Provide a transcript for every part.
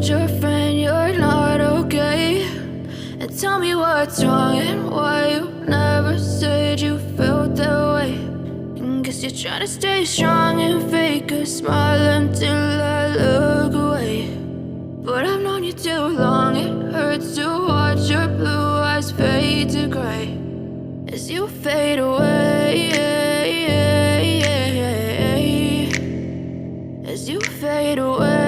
told your friend you're not okay? And tell me what's wrong and why you never said you felt that way. And guess you're trying to stay strong and fake a smile until I look away. But I've known you too long, it hurts to watch your blue eyes fade to gray as you fade away, as you fade away.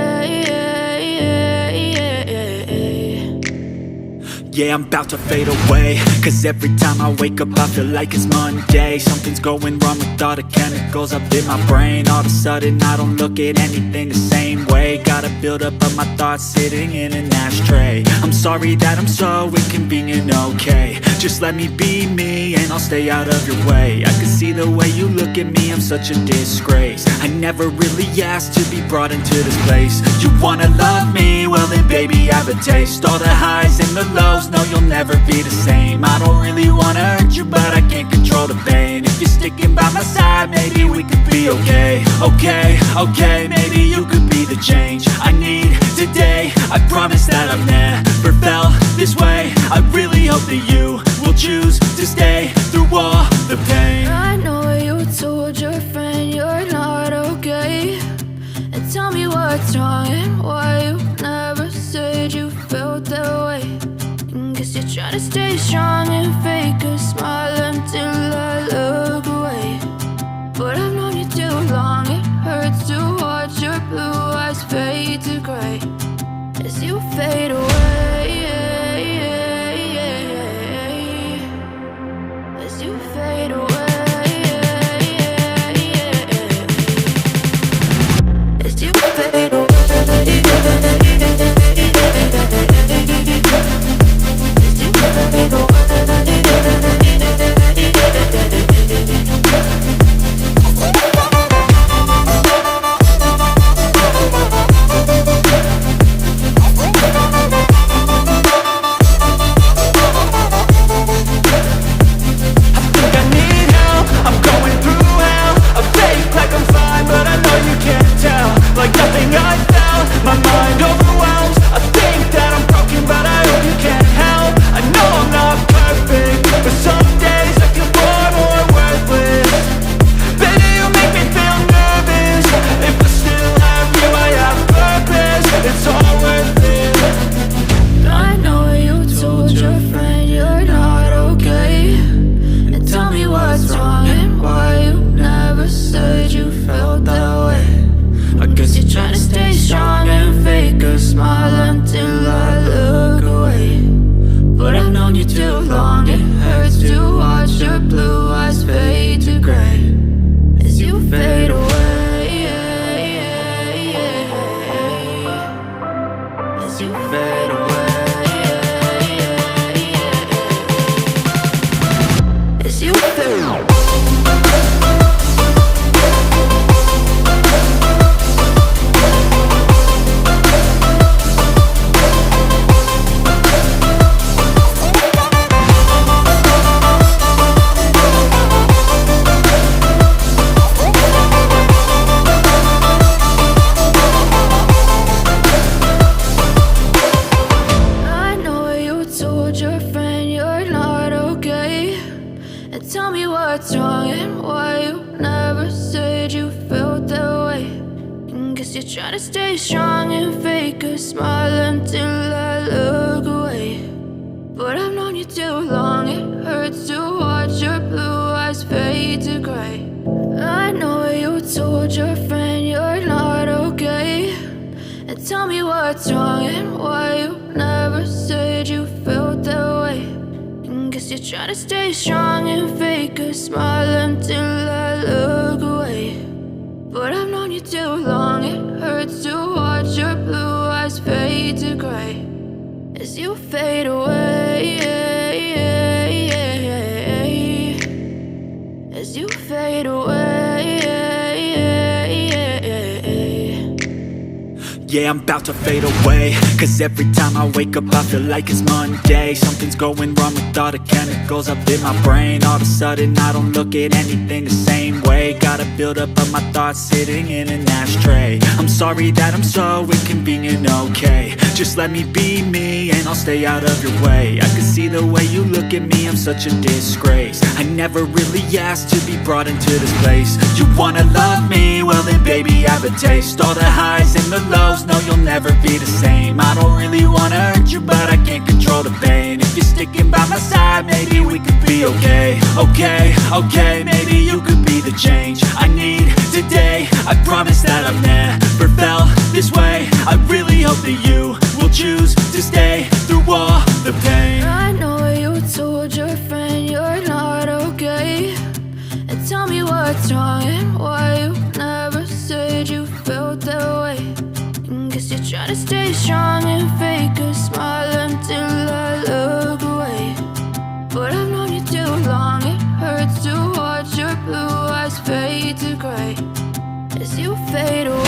Yeah, I'm about to fade away, cause every time I wake up I feel like it's Monday. Something's going wrong with all the chemicals up in my brain. All of a sudden I don't look at anything the same way. Got a buildup of my thoughts sitting in an ashtray. I'm sorry that I'm so inconvenient, okay? Just let me be me and I'll stay out of your way. I can see the way you look at me, I'm such a disgrace. I never really asked to be brought into this place. You wanna love me? Well then baby have a taste. All the highs and the lows, no you'll never be the same. I don't really wanna hurt you but I can't control the pain. If you're sticking by my side maybe we could be okay. Okay, maybe you could be the change I need today. I promise that I've never felt this way. I really hope that you will choose to stay through all the pain. I know you told your friend you're not okay. And tell me what's wrong and why you never said you felt that way. And guess you're trying to stay strong and fake a smile until I look away. But I've known you too long, it hurts to watch your blue eyes fade to gray as you fade away, as you fade away, as you fade away. Yeah, I'm about to fade away, cause every time I wake up I feel like it's Monday. Something's going wrong with all the chemicals up in my brain. All of a sudden I don't look at anything the same way. Gotta build up of my thoughts sitting in an ashtray. I'm sorry that I'm so inconvenient, okay. Just let me be me and I'll stay out of your way. I can see the way you look at me, I'm such a disgrace. I never really asked to be brought into this place. You wanna love me? Well then baby have a taste. All the highs and the lows, no you'll never be the same. I don't really wanna hurt you but I can't control the pain. If you're sticking by my side, maybe we could be okay. Okay, maybe you could be the change I need today. I promise that I've never felt this way. I really hope that you will choose to stay through all the pain. I know you told your friend you're not okay, and tell me what's wrong and why you never said you felt that way. Guess you're trying to stay strong and fake a smile until I look away. But I've known you too long, it hurts to watch your blue eyes fade to gray as you fade away.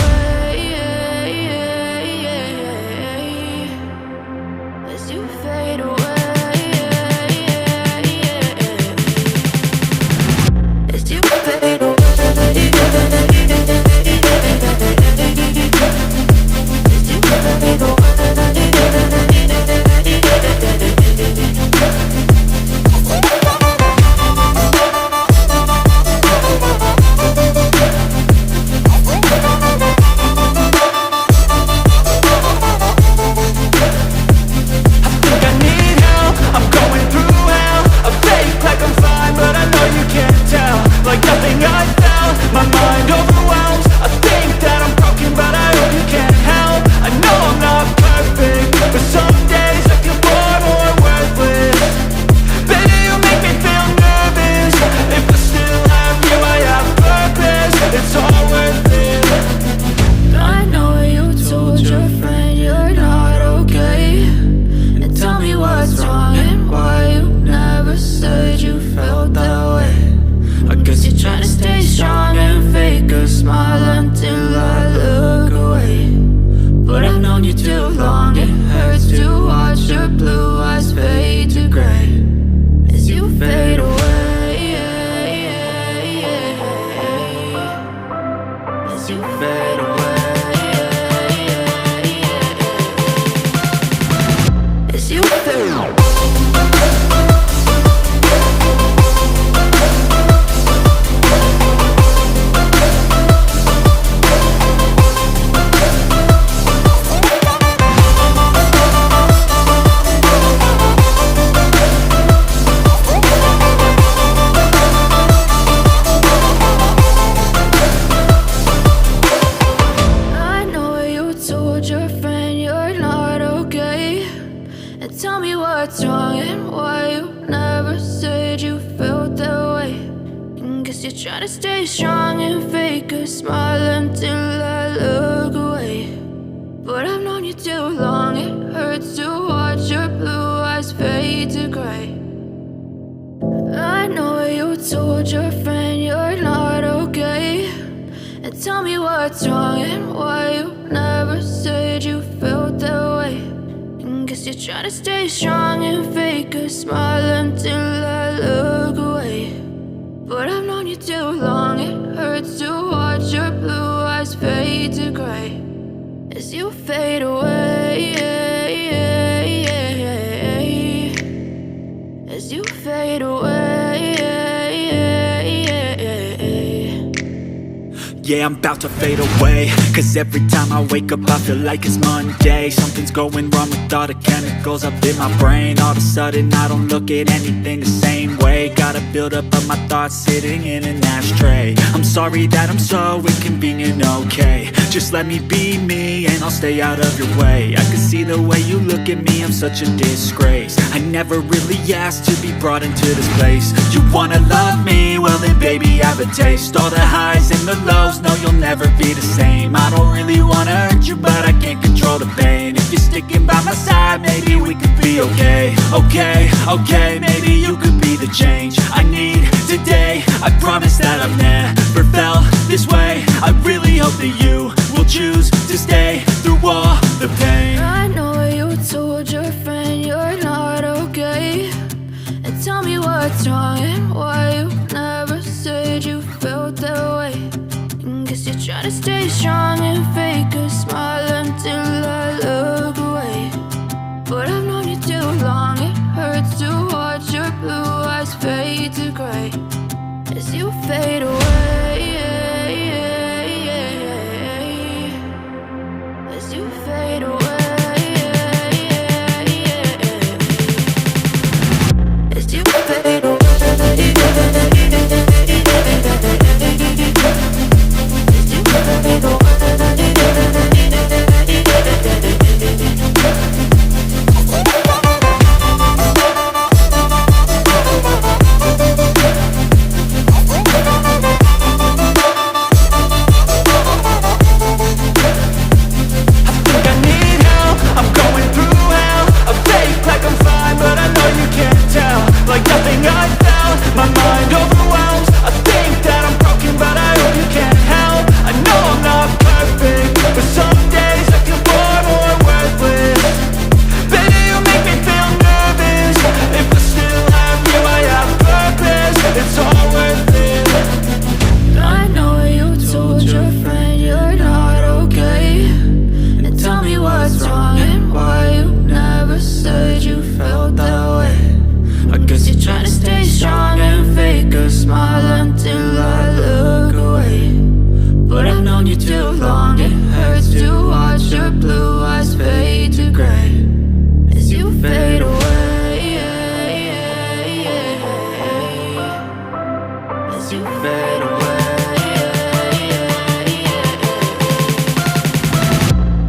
As you fade away. As you fade away. Yeah, I'm about to fade away, cause every time I wake up I feel like it's Monday. Something's going wrong with all the chemicals up in my brain. All of a sudden I don't look at anything the same way. Gotta build up of my thoughts sitting in an ashtray. I'm sorry that I'm so inconvenient, okay. Just let me be me and I'll stay out of your way. I can see the way you look at me, I'm such a disgrace. I never really asked to be brought into this place. You wanna love me? Well then baby have a taste. All the highs and the lows, no you'll never be the same. I don't really wanna hurt you but I can't control the pain. If you're sticking by my side, maybe we could be okay. Okay, maybe you could be the change I need today. I promise that I've never felt this way. I really hope that you will choose to stay through all as you fade away, as you fade away.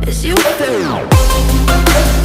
As you fade away.